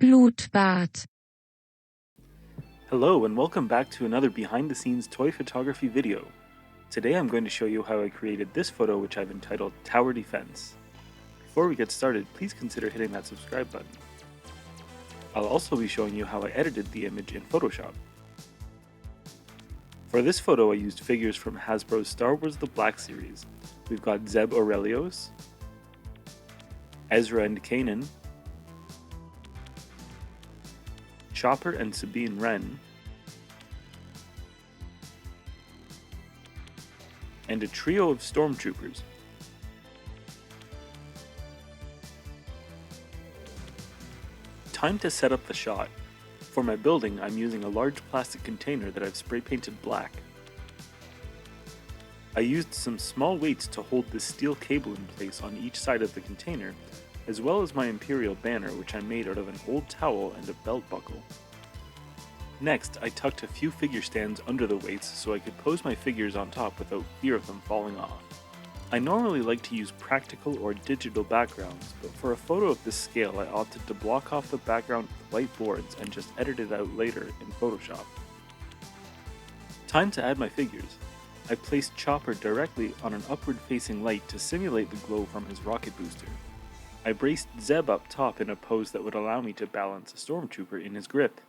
Blutbad. Hello and welcome back to another behind the scenes toy photography video. Today I'm going to show you how I created this photo, which I've entitled Tower Defense. Before we get started, please consider hitting that subscribe button. I'll also be showing you how I edited the image in Photoshop. For this photo I used figures from Hasbro's Star Wars The Black series. We've got Zeb Orrelios, Ezra and Kanan, Chopper and Sabine Wren, and a trio of Stormtroopers. Time to set up the shot. For my building, I'm using a large plastic container that I've spray painted black. I used some small weights to hold this steel cable in place on each side of the container, as well as my Imperial banner, which I made out of an old towel and a belt buckle. Next, I tucked a few figure stands under the weights so I could pose my figures on top without fear of them falling off. I normally like to use practical or digital backgrounds, but for a photo of this scale I opted to block off the background with white boards and just edit it out later in Photoshop. Time to add my figures. I placed Chopper directly on an upward facing light to simulate the glow from his rocket booster. I braced Zeb up top in a pose that would allow me to balance a Stormtrooper in his grip.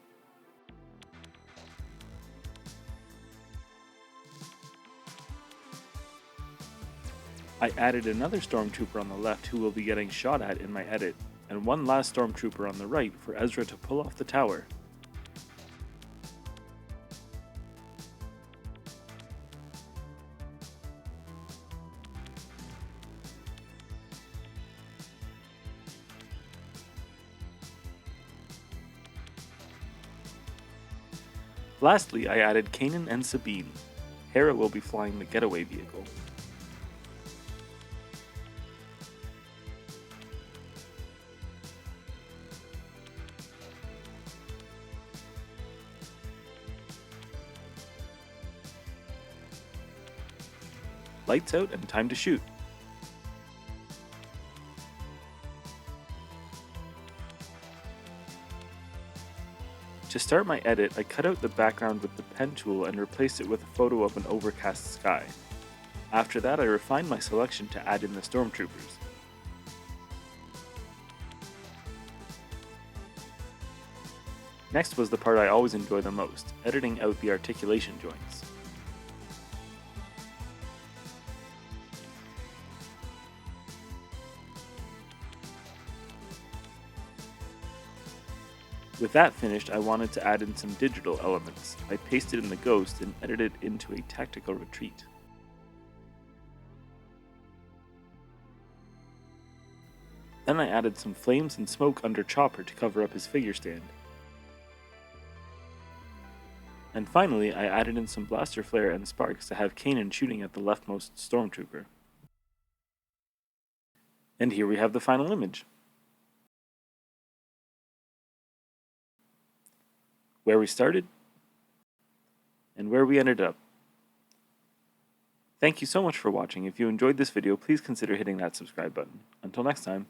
I added another Stormtrooper on the left who will be getting shot at in my edit, and one last Stormtrooper on the right for Ezra to pull off the tower. Lastly, I added Kanan and Sabine. Hera will be flying the getaway vehicle. Lights out and time to shoot. To start my edit, I cut out the background with the pen tool and replaced it with a photo of an overcast sky. After that, I refined my selection to add in the Stormtroopers. Next was the part I always enjoy the most, editing out the articulation joints. With that finished, I wanted to add in some digital elements. I pasted in the ghost and edited it into a tactical retreat. Then I added some flames and smoke under Chopper to cover up his figure stand. And finally, I added in some blaster flare and sparks to have Kanan shooting at the leftmost Stormtrooper. And here we have the final image. Where we started, and where we ended up. Thank you so much for watching. If you enjoyed this video, please consider hitting that subscribe button. Until next time.